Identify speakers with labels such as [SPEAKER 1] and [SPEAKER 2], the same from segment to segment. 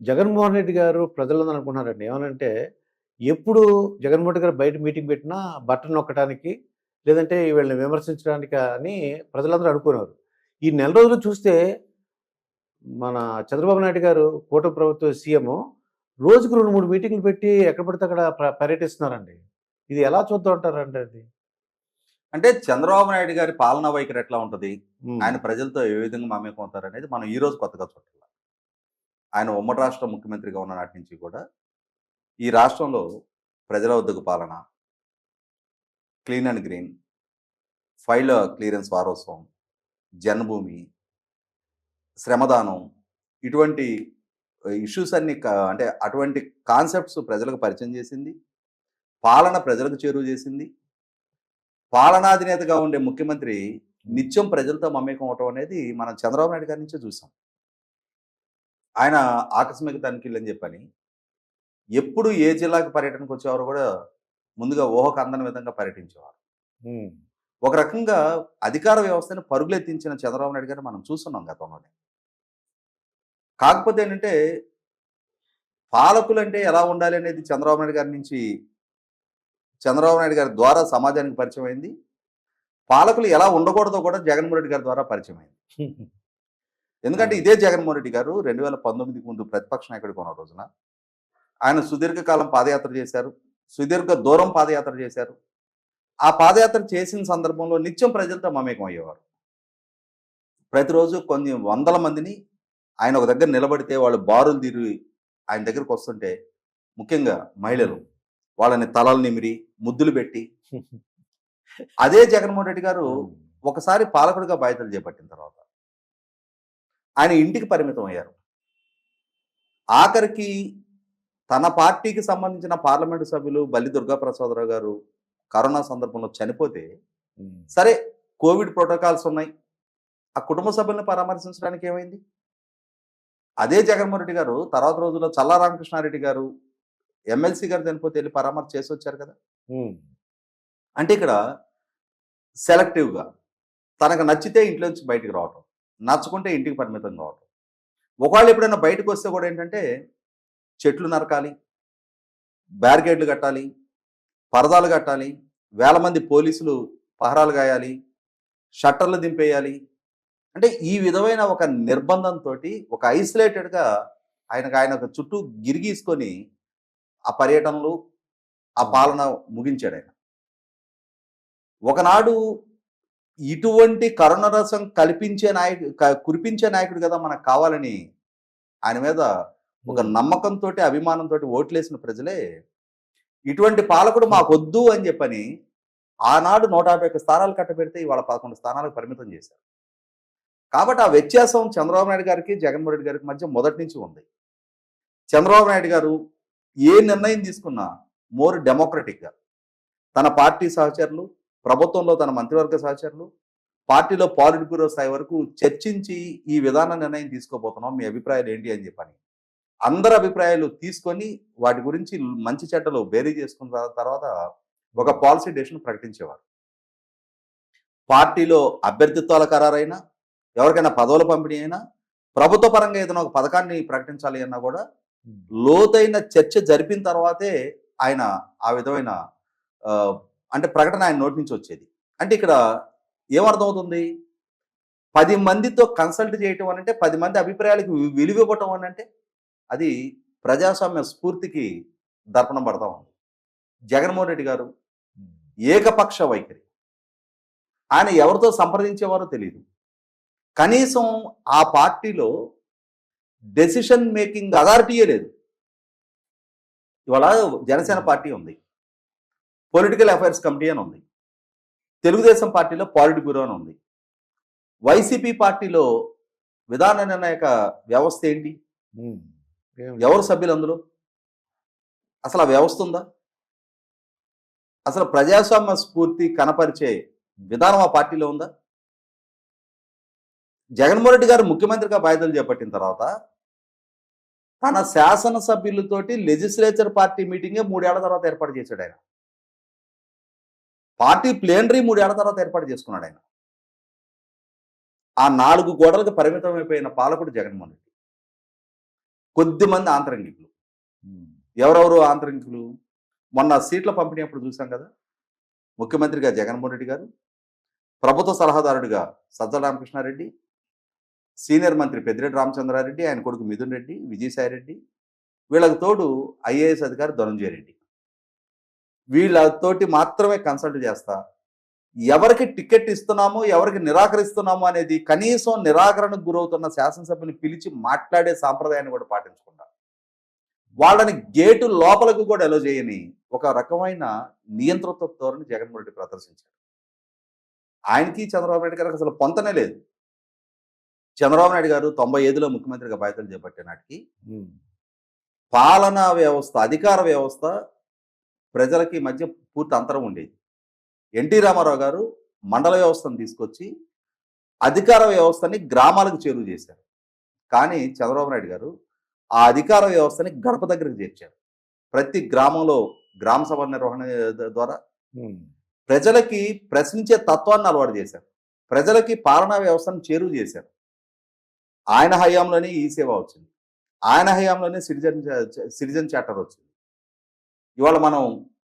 [SPEAKER 1] జగన్మోహన్ రెడ్డి గారు ప్రజలందరూ అనుకున్నారండి. ఏమనంటే, ఎప్పుడు జగన్మోహన్ రెడ్డి గారు బయట మీటింగ్ పెట్టినా బటన్ నొక్కటానికి, లేదంటే వీళ్ళని విమర్శించడానికి అని ప్రజలందరూ అనుకునేవారు. ఈ నెల రోజులు చూస్తే మన చంద్రబాబు నాయుడు గారు కూటమి ప్రభుత్వ సీఎము రోజుకి 2, 3 మీటింగ్‌లు పెట్టి ఎక్కడ పడితే అక్కడ పర్యటిస్తున్నారండి. ఇది ఎలా చూద్దామంటారండి అది?
[SPEAKER 2] అంటే చంద్రబాబు నాయుడు గారి పాలనా వైఖరి ఎట్లా ఉంటది?
[SPEAKER 1] హ్మ్.
[SPEAKER 2] ఆయన ప్రజలతో ఏ విధంగా మమేకం అవుతారనేది మనం ఈ రోజు కొత్తగా చూడాల. ఆయన ఉమ్మడి రాష్ట్ర ముఖ్యమంత్రిగా ఉన్న నాటి నుంచి కూడా ఈ రాష్ట్రంలో ప్రజల వద్దకు పాలన, clean and green, file clearance వారోత్సవం, జన్మభూమి, శ్రమదానం ఇటువంటి ఇష్యూస్ అన్ని అంటే అటువంటి కాన్సెప్ట్స్ ప్రజలకు పరిచయం చేసింది. పాలన ప్రజలకు చేరువ చేసింది. పాలనాధినేతగా ఉండే ముఖ్యమంత్రి నిత్యం ప్రజలతో మమేకం అవటం అనేది మనం చంద్రబాబు నాయుడు గారి నుంచే చూసాం. ఆయన ఆకస్మిక తనిఖీలని చెప్పని ఎప్పుడు ఏ జిల్లాకి పర్యటనకు వచ్చేవారో కూడా ముందుగా ఊహకు అందని విధంగా పర్యటించేవారు.
[SPEAKER 1] హ్మ్.
[SPEAKER 2] ఒక రకంగా అధికార వ్యవస్థను పరుగులెత్తించిన చంద్రబాబు నాయుడు గారిని మనం చూస్తున్నాం గతంలోనే. కాకపోతే ఏంటంటే పాలకులంటే ఎలా ఉండాలి అనేది చంద్రబాబు నాయుడు గారి ద్వారా సమాజానికి పరిచయం అయింది. పాలకులు ఎలా ఉండకూడదో కూడా జగన్మోహన్ రెడ్డి గారి ద్వారా పరిచయం అయింది. ఎందుకంటే ఇదే జగన్మోహన్ రెడ్డి గారు 2019కి ముందు ప్రతిపక్ష నాయకుడిగా ఉన్న రోజున ఆయన సుదీర్ఘకాలం పాదయాత్ర చేశారు. సుదీర్ఘ దూరం పాదయాత్ర చేశారు. ఆ పాదయాత్ర చేసిన సందర్భంలో నిత్యం ప్రజలతో మమేకం అయ్యేవారు. ప్రతిరోజు కొన్ని వందల మందిని ఆయన ఒక దగ్గర నిలబడితే వాళ్ళు బారులు తీరి ఆయన దగ్గరికి వస్తుంటే, ముఖ్యంగా మహిళలు వాళ్ళని తలలు నిమిరి ముద్దులు పెట్టి, అదే జగన్మోహన్ రెడ్డి గారు ఒకసారి పాలకుడిగా బాధ్యతలు చేపట్టిన తర్వాత ఆయన ఇంటికి పరిమితం అయ్యారు. ఆఖరికి తన పార్టీకి సంబంధించిన పార్లమెంటు సభ్యులు బల్లి దుర్గాప్రసాదరావు గారు కరోనా సందర్భంలో చనిపోతే, సరే కోవిడ్ ప్రోటోకాల్స్ ఉన్నాయి, ఆ కుటుంబ సభ్యులను పరామర్శించడానికి ఏమైంది? అదే జగన్మోహన్ రెడ్డి గారు తర్వాత రోజుల్లో చల్లా రామకృష్ణారెడ్డి గారు ఎమ్మెల్సీ గారు చనిపోతే వెళ్ళి పరామర్శ చేసి వచ్చారు కదా. అంటే ఇక్కడ సెలెక్టివ్గా తనకు నచ్చితే ఇంట్లో నుంచి బయటికి రావటం, నచ్చకుంటే ఇంటికి పరిమితం కావటం. ఒకవేళ ఎప్పుడైనా బయటకు వస్తే కూడా ఏంటంటే చెట్లు నరకాలి, బ్యారికేడ్లు కట్టాలి, పరదాలు కట్టాలి, వేల మంది పోలీసులు పహరాలు గాయాలి, షట్టర్లు దింపేయాలి. అంటే ఈ విధమైన ఒక నిర్బంధంతో ఒక ఐసోలేటెడ్గా ఆయన ఒక చుట్టూ గిరిగీసుకొని ఆ పర్యటనలు, ఆ పాలన ముగించాడు ఆయన. ఒకనాడు ఇటువంటి కరుణరసం కురిపించే నాయకుడు కదా మనకు కావాలని ఆయన మీద ఒక నమ్మకంతో అభిమానంతో ఓట్లేసిన ప్రజలే ఇటువంటి పాలకుడు మాకొద్దు అని చెప్పని ఆనాడు 151 స్థానాలు కట్టబెడితే ఇవాళ 11 స్థానాలకు పరిమితం చేశారు. కాబట్టి ఆ వ్యత్యాసం చంద్రబాబు నాయుడు గారికి జగన్మోహన్ రెడ్డి గారికి మధ్య మొదటి నుంచి ఉంది. చంద్రబాబు నాయుడు గారు ఏ నిర్ణయం తీసుకున్నా మోర్ డెమోక్రటిక్గా తన పార్టీ సహచరులు, ప్రభుత్వంలో తన మంత్రివర్గ సహచరులు, పార్టీలో పాలిట్ బ్యూరో స్థాయి వరకు చర్చించి ఈ విధాన నిర్ణయం తీసుకోబోతున్నాం, మీ అభిప్రాయాలు ఏంటి అని చెప్పని అందరి అభిప్రాయాలు తీసుకొని వాటి గురించి మంచి చెడ్డలు బేరీ చేసుకున్న తర్వాత ఒక పాలసీ డెసిషన్ ప్రకటించేవారు. పార్టీలో అభ్యర్థిత్వాల ఖరారైనా, ఎవరికైనా పదవుల పంపిణీ అయినా, ప్రభుత్వ పరంగా ఏదైనా ఒక పథకాన్ని ప్రకటించాలి అన్నా కూడా లోతైన చర్చ జరిపిన తర్వాతే ఆయన ఆ విధమైన అంటే ప్రకటన ఆయన నోటి నుంచి వచ్చేది. అంటే ఇక్కడ ఏమర్థమవుతుంది? 10 మందితో కన్సల్ట్ చేయటం అని అంటే 10 మంది అభిప్రాయాలకు విలువ ఇవ్వటం అని అంటే అది ప్రజాస్వామ్య స్ఫూర్తికి దర్పణం పడతా ఉంది. జగన్మోహన్ రెడ్డి గారు ఏకపక్ష వైఖరి. ఆయన ఎవరితో సంప్రదించేవారో తెలియదు. కనీసం ఆ పార్టీలో డెసిషన్ మేకింగ్ అథారిటీయే లేదు. ఇవాళ జనసేన పార్టీ ఉంది, పొలిటికల్ అఫైర్స్ కమిటీ అని ఉంది, తెలుగుదేశం పార్టీలో పాలిట్ బ్యూరో అని ఉంది, వైసీపీ పార్టీలో విధాన నిర్ణాయక వ్యవస్థ ఏంటి? ఎవరు సభ్యులు అందులో? అసలు ఆ వ్యవస్థ ఉందా? అసలు ప్రజాస్వామ్య స్ఫూర్తి కనపరిచే విధానం ఆ పార్టీలో ఉందా? జగన్మోహన్ రెడ్డి గారు ముఖ్యమంత్రిగా బాధ్యతలు చేపట్టిన తర్వాత తన శాసనసభ్యులతోటి లెజిస్లేచర్ పార్టీ మీటింగే 3 ఏళ్ల తర్వాత ఏర్పాటు చేశాడు ఆయన. పార్టీ ప్లేనరీ 3 ఏళ్ల తర్వాత ఏర్పాటు చేసుకున్నాడు ఆయన. ఆ 4 గోడలకు పరిమితం అయిపోయిన పాలకుడు జగన్మోహన్ రెడ్డి. కొద్దిమంది ఆంతరంగికులు. ఎవరెవరు ఆంతరంగికులు? మొన్న సీట్ల పంపిణీ అప్పుడు చూసాం కదా, ముఖ్యమంత్రిగా జగన్మోహన్ రెడ్డి గారు, ప్రభుత్వ సలహాదారుడిగా సజ్జల రామకృష్ణారెడ్డి, సీనియర్ మంత్రి పెద్దిరెడ్డి రామచంద్రారెడ్డి, ఆయన కొడుకు మిథున్ రెడ్డి, విజయసాయిరెడ్డి, వీళ్ళకి తోడు ఐఏఎస్ అధికారి ధనంజయ రెడ్డి. వీళ్ళతోటి మాత్రమే కన్సల్ట్ చేస్తా, ఎవరికి టికెట్ ఇస్తున్నాము, ఎవరికి నిరాకరిస్తున్నాము అనేది కనీసం నిరాకరణకు గురవుతున్న శాసనసభ్యుని పిలిచి మాట్లాడే సాంప్రదాయాన్ని కూడా పాటించకుండా, వాళ్ళని గేటు లోపలకు కూడా ఎలో చేయని ఒక రకమైన నియంతృత్వ ధోరణి జగన్మోహన్ రెడ్డి ప్రదర్శించారు. ఆయనకి చంద్రబాబు నాయుడు గారికి అసలు పొంతనే లేదు. చంద్రబాబు నాయుడు గారు 95లో ముఖ్యమంత్రిగా బాధ్యతలు చేపట్టే నాటికి పాలనా వ్యవస్థ, అధికార వ్యవస్థ ప్రజలకి మధ్య పూర్తి అంతరం ఉండేది. ఎన్టీ రామారావు గారు మండల వ్యవస్థను తీసుకొచ్చి అధికార వ్యవస్థని గ్రామాలకు చేరువ చేశారు. కానీ చంద్రబాబు నాయుడు గారు ఆ అధికార వ్యవస్థని గడప దగ్గరికి చేర్చారు. ప్రతి గ్రామంలో గ్రామ సభ నిర్వహణ ద్వారా ప్రజలకి ప్రశ్నించే తత్వాన్ని అలవాటు చేశారు. ప్రజలకి పాలనా వ్యవస్థను చేరువ చేశారు. ఆయన హయాంలోనే ఈ సేవ వచ్చింది. ఆయన హయాంలోనే సిటిజన్ చార్టర్ వచ్చింది. ఇవాళ మనం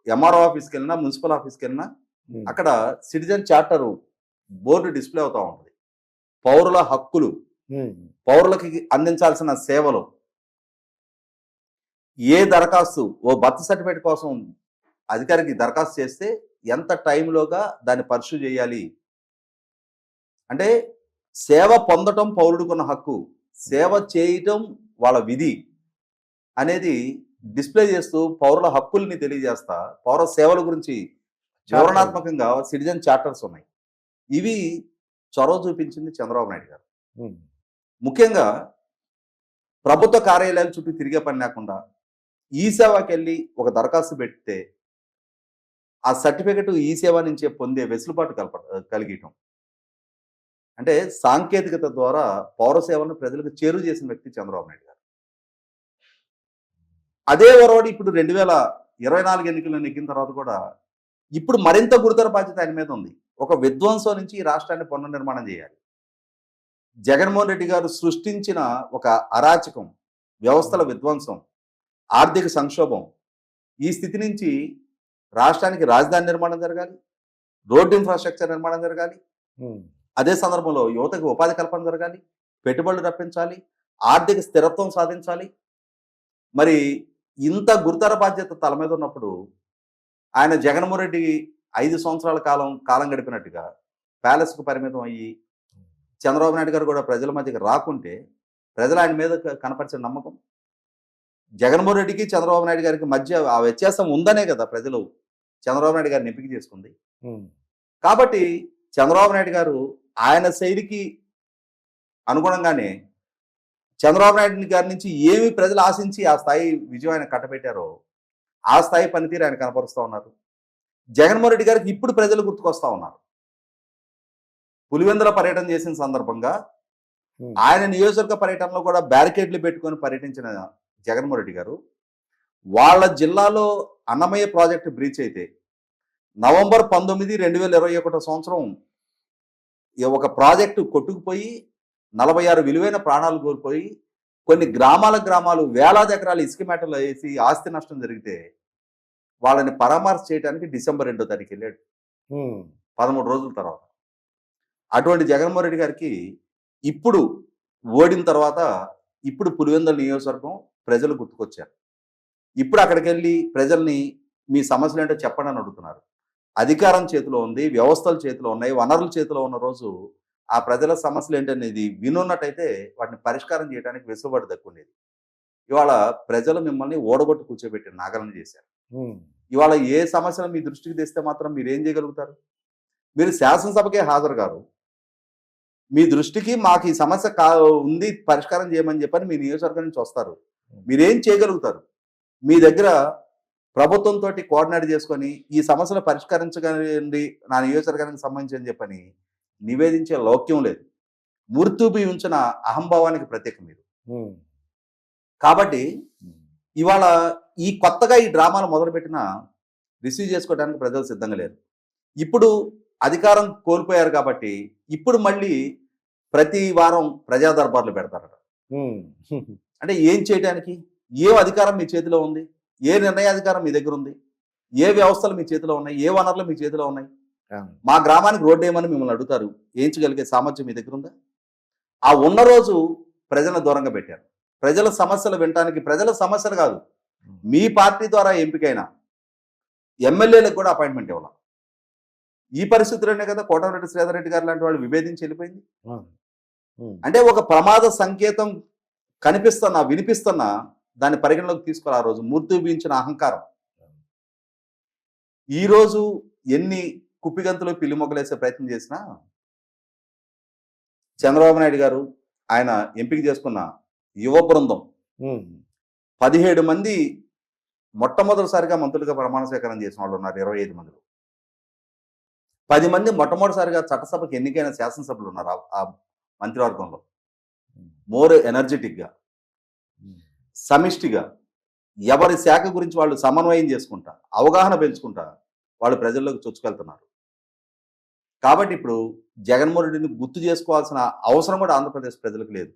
[SPEAKER 2] ఎంఆర్ఓ ఆఫీస్కి వెళ్ళినా, మున్సిపల్ ఆఫీస్కి వెళ్ళినా అక్కడ సిటిజన్ చార్టర్ బోర్డు డిస్ప్లే అవుతూ ఉంటుంది. పౌరుల హక్కులు, పౌరులకి అందించాల్సిన సేవలు, ఏ దరఖాస్తు, ఓ బర్త్ సర్టిఫికేట్ కోసం అధికారికి దరఖాస్తు చేస్తే ఎంత టైంలోగా దాన్ని పర్సూ చేయాలి, అంటే సేవ పొందటం పౌరుడికున్న హక్కు, సేవ చేయటం వాళ్ళ విధి అనేది డిస్ప్లే చేస్తూ పౌరుల హక్కుల్ని తెలియజేస్తా పౌర సేవల గురించి వివరణాత్మకంగా సిటిజన్ చార్టర్స్ ఉన్నాయి. ఇవి చొరవ చూపించింది చంద్రబాబు నాయుడు గారు. ముఖ్యంగా ప్రభుత్వ కార్యాలయాల చుట్టూ తిరిగే పని లేకుండా ఈ సేవకి వెళ్ళి ఒక దరఖాస్తు పెడితే ఆ సర్టిఫికెట్ ఈ సేవ నుంచే పొందే వెసులుబాటు కలిగటం, అంటే సాంకేతికత ద్వారా పౌర సేవలను ప్రజలకు చేరువ చేసిన వ్యక్తి చంద్రబాబు నాయుడు గారు. అదే ఒరవడి ఇప్పుడు 2024 ఎన్నికల్లో నెగ్గిన తర్వాత కూడా ఇప్పుడు మరింత గురుతర బాధ్యత ఆయన మీద ఉంది. ఒక విధ్వంసం నుంచి ఈ రాష్ట్రాన్ని పునర్నిర్మాణం చేయాలి. జగన్మోహన్ రెడ్డి గారు సృష్టించిన ఒక అరాచకం, వ్యవస్థల విధ్వంసం, ఆర్థిక సంక్షోభం, ఈ స్థితి నుంచి రాష్ట్రానికి రాజధాని నిర్మాణం జరగాలి, రోడ్డు ఇన్ఫ్రాస్ట్రక్చర్ నిర్మాణం జరగాలి, అదే సందర్భంలో యువతకు ఉపాధి కల్పన జరగాలి, పెట్టుబడులు రప్పించాలి, ఆర్థిక స్థిరత్వం సాధించాలి. మరి ఇంత గురుతర బాధ్యత తల మీద ఉన్నప్పుడు ఆయన జగన్మోహన్ రెడ్డి 5 సంవత్సరాల కాలం గడిపినట్టుగా ప్యాలెస్కు పరిమితం అయ్యి చంద్రబాబు నాయుడు గారు కూడా ప్రజల మధ్యకి రాకుంటే ప్రజలు ఆయన మీద కనపరిచిన నమ్మకం, జగన్మోహన్ రెడ్డికి చంద్రబాబు నాయుడు గారికి మధ్య ఆ వ్యత్యాసం ఉందనే కదా ప్రజలు చంద్రబాబు నాయుడు గారిని ఎంపిక చేసుకుంది. కాబట్టి చంద్రబాబు నాయుడు గారు ఆయన శైలికి అనుగుణంగానే చంద్రబాబు నాయుడు గారి నుంచి ఏమి ప్రజలు ఆశించి ఆ స్థాయి విజయం ఆయన కట్టబెట్టారో ఆ స్థాయి పనితీరు ఆయన కనపరుస్తూ ఉన్నారు. జగన్మోహన్ రెడ్డి గారికి ఇప్పుడు ప్రజలు గుర్తుకొస్తా ఉన్నారు. పులివెందుల పర్యటన చేసిన సందర్భంగా ఆయన నియోజకవర్గ పర్యటనలో కూడా బ్యారికేడ్లు పెట్టుకొని పర్యటించిన జగన్మోహన్ రెడ్డి గారు వాళ్ళ జిల్లాలో అన్నమయ్య ప్రాజెక్టు బ్రీచ్ అయితే నవంబర్ 19, 2021 సంవత్సరం ఒక ప్రాజెక్టు కొట్టుకుపోయి 46 విలువైన ప్రాణాలు కోల్పోయి కొన్ని గ్రామాలు వేలాది ఎకరాలు ఇసుక మేటలు వేసి ఆస్తి నష్టం జరిగితే వాళ్ళని పరామర్శ చేయడానికి డిసెంబర్ 2వ తారీఖు వెళ్ళాడు, 13 రోజుల తర్వాత. అటువంటి జగన్మోహన్ రెడ్డి గారికి ఇప్పుడు ఓడిన తర్వాత ఇప్పుడు పులివెందుల నియోజకవర్గం ప్రజలు గుర్తుకొచ్చారు. ఇప్పుడు అక్కడికి వెళ్ళి ప్రజల్ని మీ సమస్యలు ఏంటో చెప్పండి అని అడుగుతున్నారు. అధికారం చేతిలో ఉంది, వ్యవస్థల చేతిలో ఉన్నాయి, వనరుల చేతిలో ఉన్న రోజు ఆ ప్రజల సమస్యలు ఏంటనేది వినున్నట్టయితే వాటిని పరిష్కారం చేయడానికి వెసులుబాటు దక్కుండేది. ఇవాళ ప్రజలు మిమ్మల్ని ఓడగొట్టు కూర్చోబెట్టి నాగలను చేశారు. ఇవాళ ఏ సమస్యలు మీ దృష్టికి తెస్తే మాత్రం మీరు ఏం చేయగలుగుతారు? మీరు శాసనసభకే హాజరు గారు, మీ దృష్టికి మాకు ఈ సమస్య ఉంది పరిష్కారం చేయమని చెప్పని మీ నియోజకవర్గం నుంచి వస్తారు, మీరేం చేయగలుగుతారు? మీ దగ్గర ప్రభుత్వంతో కోఆర్డినేట్ చేసుకొని ఈ సమస్యలు పరిష్కరించగలండి నా నియోజకవర్గానికి సంబంధించి అని చెప్పని నివేదించే లౌక్యం లేదు. మూర్తిపై ఉంచిన అహంభావానికి ప్రత్యేక మీరు. కాబట్టి ఇవాళ ఈ కొత్తగా ఈ డ్రామాలు మొదలుపెట్టిన రిసీవ్ చేసుకోవడానికి ప్రజలు సిద్ధంగా లేరు. ఇప్పుడు అధికారం కోల్పోయారు కాబట్టి ఇప్పుడు మళ్ళీ ప్రతి వారం ప్రజా దర్బార్లు పెడతారట. అంటే ఏం చేయడానికి? ఏ అధికారం మీ చేతిలో ఉంది? ఏ నిర్ణయాధికారం మీ దగ్గర ఉంది? ఏ వ్యవస్థలు మీ చేతిలో ఉన్నాయి? ఏ వనరులు మీ చేతిలో ఉన్నాయి? మా గ్రామానికి రోడ్డు ఏమని మిమ్మల్ని అడుగుతారు. ఏయించగలిగే సామర్థ్యం మీ దగ్గర ఉందా? ఆ ఉన్న రోజు ప్రజలను దూరంగా పెట్టారు. ప్రజల సమస్యలు వినటానికి, ప్రజల సమస్యలు కాదు, మీ పార్టీ ద్వారా ఎంపికైన ఎమ్మెల్యేలకు కూడా అపాయింట్మెంట్ ఇవ్వాలి. ఈ పరిస్థితుల్లోనే కదా కోటమిరెడ్డి శ్రీధర్ రెడ్డి గారు లాంటి వాళ్ళు విభేదించి వెళ్ళిపోయింది. అంటే ఒక ప్రమాద సంకేతం కనిపిస్తున్నా, వినిపిస్తున్నా దాన్ని పరిగణలోకి తీసుకోవాలి. ఆ రోజు మూర్తిభవించిన అహంకారం ఈ రోజు ఎన్ని కుప్పిగంతులు పిల్లి మొగ్గలేసే ప్రయత్నం చేసినా చంద్రబాబు నాయుడు గారు ఆయన ఎంపిక చేసుకున్న యువ బృందం 17 మంది మొట్టమొదటిసారిగా మంత్రులుగా ప్రమాణ స్వీకారం చేసిన వాళ్ళు ఉన్నారు. 25 మందిలో 10 మంది మొట్టమొదటిసారిగా చట్టసభకు ఎన్నికైన శాసనసభ్యులు ఉన్నారు. ఆ మంత్రివర్గంలో మోర్ ఎనర్జెటిక్గా, సమిష్టిగా, ఎవరి శాఖ గురించి వాళ్ళు సమన్వయం చేసుకుంటా, అవగాహన పెంచుకుంటా వాళ్ళు ప్రజల్లోకి చొచ్చుకెళ్తున్నారు. కాబట్టి ఇప్పుడు జగన్మోహన్ రెడ్డిని గుర్తు చేసుకోవాల్సిన అవసరం కూడా ఆంధ్రప్రదేశ్ ప్రజలకు లేదు.